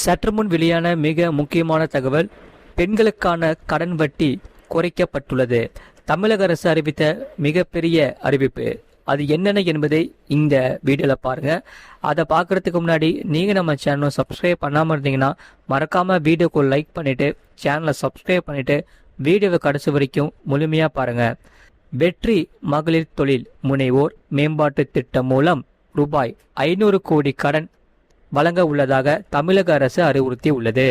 சற்று முன் வெளியான மிக முக்கியமான தகவல், பெண்களுக்கான கடன் வட்டி குறைக்கப்பட்டுள்ளது. தமிழக அரசு அறிவித்த மிகப்பெரிய அறிவிப்பு. அது என்னென்ன என்பதை இந்த வீடியோவில் பாருங்க. அதை பார்க்கறதுக்கு முன்னாடி நீங்கள் நம்ம சேனலை சப்ஸ்கிரைப் பண்ணாமல் இருந்தீங்கன்னா மறக்காமல் வீடியோக்கு லைக் பண்ணிவிட்டு சேனலை சப்ஸ்கிரைப் பண்ணிவிட்டு வீடியோவை கடைசி வரைக்கும் முழுமையாக பாருங்கள். வெற்றி மகளிர் தொழில் முனைவோர் மேம்பாட்டு திட்டம் மூலம் ரூபாய் 500 கோடி கடன் வழங்க உள்ளதாக தமிழக அரசு அறிவுறுத்தி உள்ளது.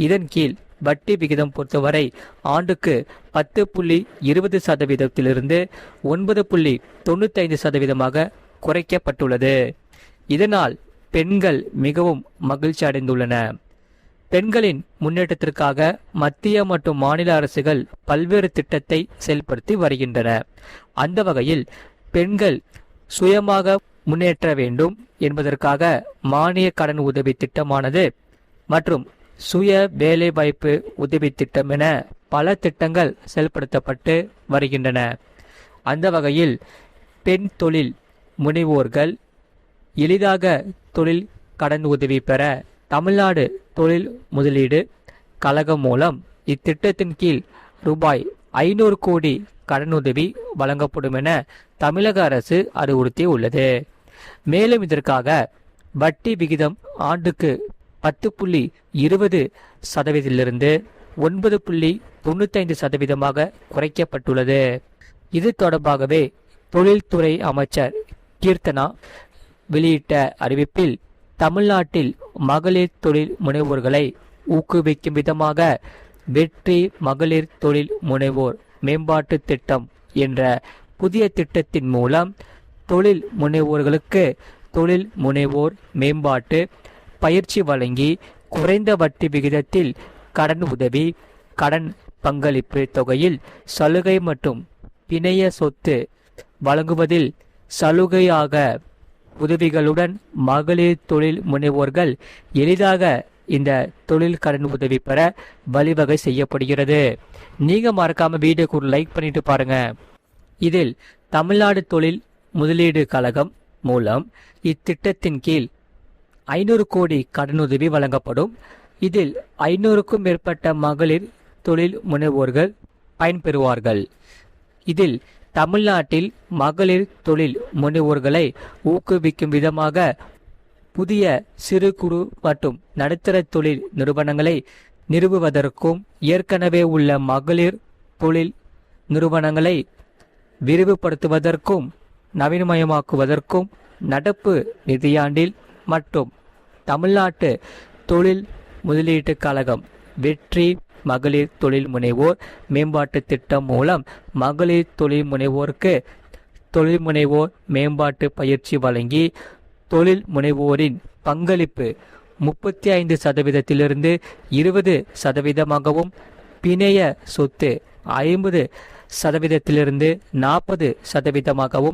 இதன் கீழ் வட்டி விகிதம் பொறுத்தவரை ஆண்டுக்கு 10.20% 9.95% குறைக்கப்பட்டுள்ளது. இதனால் பெண்கள் மிகவும் மகிழ்ச்சி அடைந்துள்ளனர். பெண்களின் முன்னேற்றத்திற்காக மத்திய மற்றும் மாநில அரசுகள் பல்வேறு திட்டத்தை செயல்படுத்தி வருகின்றன. அந்த வகையில் பெண்கள் சுயமாக முன்னேற்ற வேண்டும் என்பதற்காக மானிய கடன் உதவி திட்டமானது மற்றும் சுய வேலைவாய்ப்பு உதவி திட்டம் என பல திட்டங்கள் செயல்படுத்தப்பட்டு வருகின்றன. அந்த வகையில் பெண் தொழில் முனைவோர்கள் எளிதாக தொழில் கடன் உதவி பெற தமிழ்நாடு தொழில் முதலீடு கழகம் மூலம் இத்திட்டத்தின் கீழ் ரூபாய் 500 கோடி கடனுதவி வழங்கப்படும் என தமிழக அரசு அறிவுறுத்தி உள்ளது. மேலும் இதற்காக வட்டி விகிதம் ஆண்டுக்கு 10.20% 9.95% குறைக்கப்பட்டுள்ளது. இது தொடர்பாகவே தொழில்துறை அமைச்சர் கீர்த்தனா வெளியிட்ட அறிவிப்பில், தமிழ்நாட்டில் மகளிர் தொழில் முனைவோர்களை ஊக்குவிக்கும் விதமாக வெற்றி மகளிர் தொழில் முனைவோர் மேம்பாட்டு திட்டம் என்ற புதிய திட்டத்தின் மூலம் தொழில் முனைவோர்களுக்கு தொழில் முனைவோர் மேம்பாட்டு பயிற்சி வழங்கி குறைந்த வட்டி விகிதத்தில் கடன் உதவி, கடன் பங்களிப்பு தொகையில் சலுகை மற்றும் பிணைய சொத்து வழங்குவதில் சலுகையாக உதவிகளுடன் மகளிர் தொழில் முனைவோர்கள் எளிதாக இந்த தொழில் கடன் உதவி பெற வழிவகை செய்யப்படுகிறது. நீங்க மறக்காம வீடியோக்கு ஒரு லைக் பண்ணிட்டு பாருங்க. இதில் தமிழ்நாடு தொழில் முதலீடு கழகம் மூலம் இத்திட்டத்தின் கீழ் 500 கோடி கடனுதவி வழங்கப்படும். இதில் 500க்கும் மேற்பட்ட மகளிர் தொழில் முனைவோர்கள் பயன்பெறுவார்கள். இதில் தமிழ்நாட்டில் மகளிர் தொழில் முனைவோர்களை ஊக்குவிக்கும் விதமாக புதிய சிறு குறு மற்றும் நடுத்தர தொழில் நிறுவனங்களை நிறுவுவதற்கும், ஏற்கனவே உள்ள மகளிர் தொழில் நிறுவனங்களை விரிவுபடுத்துவதற்கும் நவீனமயமாக்குவதற்கும் நடப்பு நிதியாண்டில் மற்றும் தமிழ்நாட்டு தொழில் முதலீட்டு கழகம் வெற்றி மகளிர் தொழில் முனைவோர் மேம்பாட்டு திட்டம் மூலம் மகளிர் தொழில் முனைவோருக்கு தொழில் முனைவோர் மேம்பாட்டு பயிற்சி வழங்கி தொழில் முனைவோரின் பங்களிப்பு 35% 20%, பிணைய சொத்து 50% 40%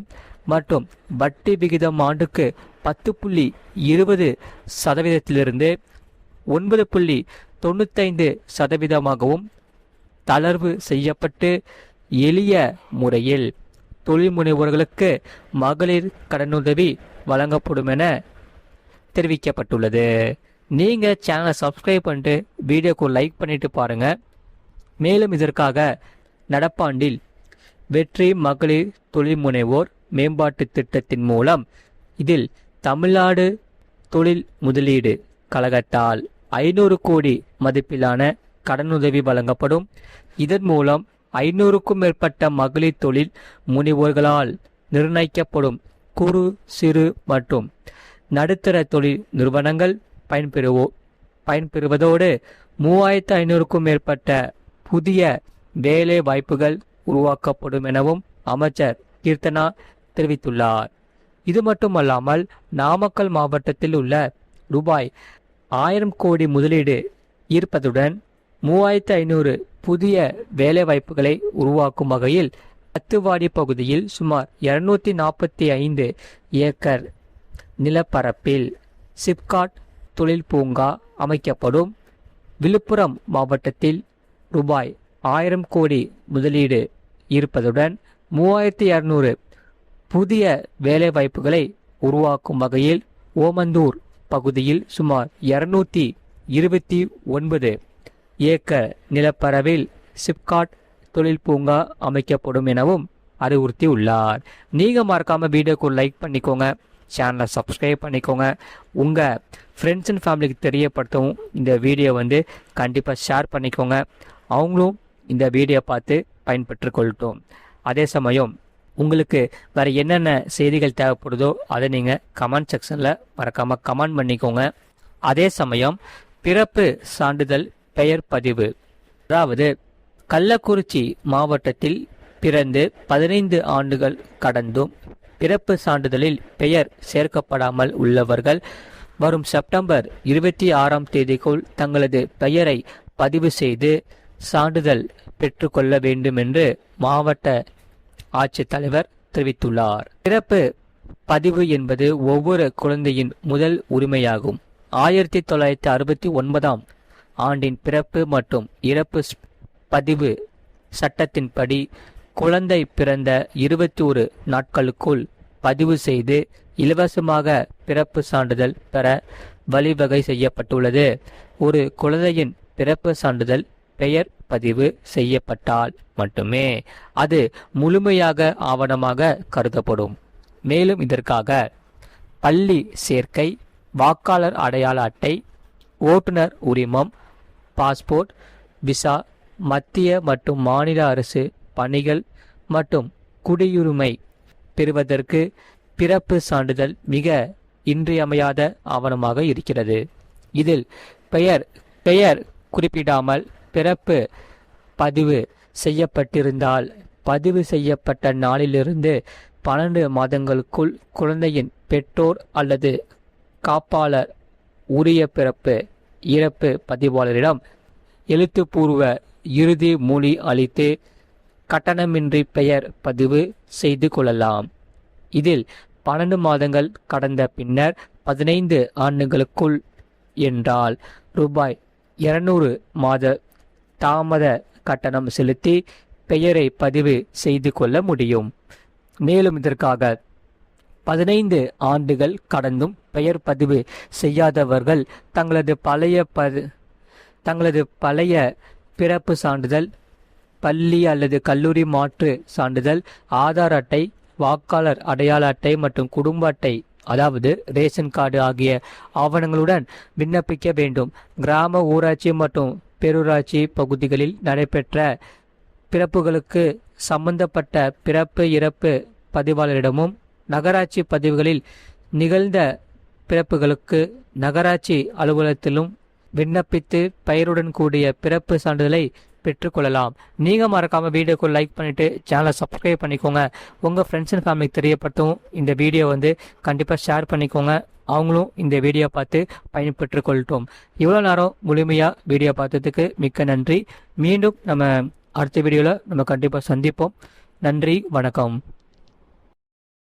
மற்றும் வட்டி விகிதம் ஆண்டுக்கு 10.20% 9.95% தளர்வு செய்யப்பட்டு எளிய முறையில் தொழில் முனைவோர்களுக்கு மகளிர் கடனுதவி வழங்கப்படும் என தெரிவிக்கப்பட்டுள்ளது. நீங்க சேனலை சப்ஸ்கிரைப் பண்ணிட்டு வீடியோக்கு லைக் பண்ணிட்டு பாருங்க. மேலும் இதற்காக நடப்பாண்டில் வெற்றி மகளிர் தொழில் முனைவோர் மேம்பாட்டு திட்டத்தின் மூலம் இதில் தமிழ்நாடு தொழில் முதலீடு கழகத்தால் 500 கோடி மதிப்பிலான கடனுதவி வழங்கப்படும். இதன் மூலம் 500க்கும் மேற்பட்ட மகளிர் தொழில் முனைவோர்களால் நிர்ணயிக்கப்படும் குறு சிறு மற்றும் நடுத்தர தொழில் நிறுவனங்கள் பயன்பெறுவதோடு 3500க்கும் மேற்பட்ட புதிய வேலை வாய்ப்புகள் உருவாக்கப்படும் எனவும் அமைச்சர் கீர்த்தனா தெரிவித்துள்ளார். இது மட்டுமல்லாமல் நாமக்கல் மாவட்டத்தில் உள்ள ரூபாய் 1000 கோடி முதலீடு ஈர்ப்பதுடன் 3500 புதிய வேலைவாய்ப்புகளை உருவாக்கும் வகையில் அத்துவாடி பகுதியில் சுமார் 245 ஏக்கர் நிலப்பரப்பில் சிப்காட் தொழில் பூங்கா அமைக்கப்படும். விழுப்புரம் மாவட்டத்தில் ரூபாய் 1000 கோடி முதலீடு ஈர்ப்பதுடன் 3200 புதிய வேலைவாய்ப்புகளை உருவாக்கும் வகையில் ஓமந்தூர் பகுதியில் சுமார் 29 ஏக்கர் நிலப்பரவில் சிப்காட் தொழில் பூங்கா அமைக்கப்படும் எனவும் அறிவுறுத்தி உள்ளார். நீங்கள் மறக்காமல் வீடியோக்கு லைக் பண்ணிக்கோங்க, சேனலை சப்ஸ்கிரைப் பண்ணிக்கோங்க, உங்கள் ஃப்ரெண்ட்ஸ் அண்ட் ஃபேமிலிக்கு தெரியப்படுத்தவும் இந்த வீடியோ கண்டிப்பாக ஷேர் பண்ணிக்கோங்க. அவங்களும் இந்த வீடியோ பார்த்து பயன்பெற்று கொள்ளட்டும். அதே சமயம் உங்களுக்கு வேறு என்னென்ன செய்திகள் தேவைப்படுதோ அதை நீங்கள் கமெண்ட் செக்ஷனில் மறக்காமல் கமெண்ட் பண்ணிக்கோங்க. அதே சமயம் பிறப்பு சான்றிதழ் பெயர் பதிவு, அதாவது கள்ளக்குறிச்சி மாவட்டத்தில் பிறந்து 15 ஆண்டுகள் கடந்தும் பிறப்பு சான்றிதழில் பெயர் சேர்க்கப்படாமல் உள்ளவர்கள் வரும் செப்டம்பர் 26ஆம் தேதிக்குள் தங்களது பெயரை பதிவு செய்து சான்றிதழ் பெற்றுக்கொள்ள வேண்டும் என்று மாவட்ட ஆட்சித்தலைவர் தெரிவித்துள்ளார். பிறப்பு பதிவு என்பது ஒவ்வொரு குழந்தையின் முதல் உரிமையாகும். 1969ஆம் ஆண்டின் பிறப்பு மற்றும் இறப்பு பதிவு சட்டத்தின்படி குழந்தை பிறந்த 21 நாட்களுக்குள் பதிவு செய்து இலவசமாக பிறப்பு சான்றிதழ் பெற வழிவகை செய்யப்பட்டுள்ளது. ஒரு குழந்தையின் பிறப்பு சான்றிதழ் பெயர் பதிவு செய்யப்பட்டால் மட்டுமே அது முழுமையாக ஆவணமாக கருதப்படும். மேலும் இதற்காக பள்ளி சேர்க்கை, வாக்காளர் அடையாள அட்டை, ஓட்டுநர் உரிமம், பாஸ்போர்ட், விசா, மத்திய மற்றும் மாநில அரசு பணிகள் மற்றும் குடியுரிமை பெறுவதற்கு பிறப்பு சான்றிதழ் மிக இன்றியமையாத ஆவணமாக இருக்கிறது. இதில் பெயர் குறிப்பிடாமல் பிறப்பு பதிவு செய்யப்பட்டிருந்தால் பதிவு செய்யப்பட்ட நாளிலிருந்து 12 மாதங்களுக்குள் குழந்தையின் பெற்றோர் அல்லது காப்பாளர் உரிய பிறப்பு இறப்பு பதிவாளரிடம் எழுத்துப்பூர்வ இறுதி மொழி அளித்து கட்டணமின்றி பெயர் பதிவு செய்து கொள்ளலாம். இதில் 12 மாதங்கள் கடந்த பின்னர் 15 ஆண்டுகளுக்குள் என்றால் ரூபாய் 200 மாத தாமத கட்டணம் செலுத்தி பெயரை பதிவு செய்து கொள்ள முடியும். மேலும் இதற்காக 15 ஆண்டுகள் கடந்தும் பெயர் பதிவு செய்யாதவர்கள் தங்களது பழைய பிறப்பு சான்றிதழ், பள்ளி அல்லது கல்லூரி மாற்று சான்றிதழ், ஆதார் அட்டை, வாக்காளர் அடையாள அட்டை மற்றும் குடும்ப அட்டை அதாவது ரேஷன் கார்டு ஆகிய ஆவணங்களுடன் விண்ணப்பிக்க வேண்டும். கிராம, ஊராட்சி மற்றும் பேரூராட்சி பகுதிகளில் நடைபெற்ற பிறப்புகளுக்கு சம்பந்தப்பட்ட பிறப்பு இறப்பு பதிவாளரிடமும், நகராட்சி பதிவுகளில் நிகழ்ந்த பிறப்புகளுக்கு நகராட்சி அலுவலகத்திலும் விண்ணப்பித்து பெயருடன் கூடிய பிறப்பு சான்றிதழை பெற்றுக்கொள்ளலாம். நீங்கள் மறக்காமல் வீடியோக்கு லைக் பண்ணிவிட்டு சேனலை சப்ஸ்கிரைப் பண்ணிக்கோங்க. உங்கள் ஃப்ரெண்ட்ஸ் அண்ட் ஃபேமிலிக்கு தெரியப்படுத்தவும் இந்த வீடியோ கண்டிப்பாக ஷேர் பண்ணிக்கோங்க. அவங்களும் இந்த வீடியோ பார்த்து பயன்பெற்று கொள்ளட்டும். இவ்வளோ நேரம் முழுமையாக வீடியோ பார்த்ததுக்கு மிக்க நன்றி. மீண்டும் நம்ம அடுத்த வீடியோவில் நம்ம கண்டிப்பாக சந்திப்போம். நன்றி, வணக்கம்.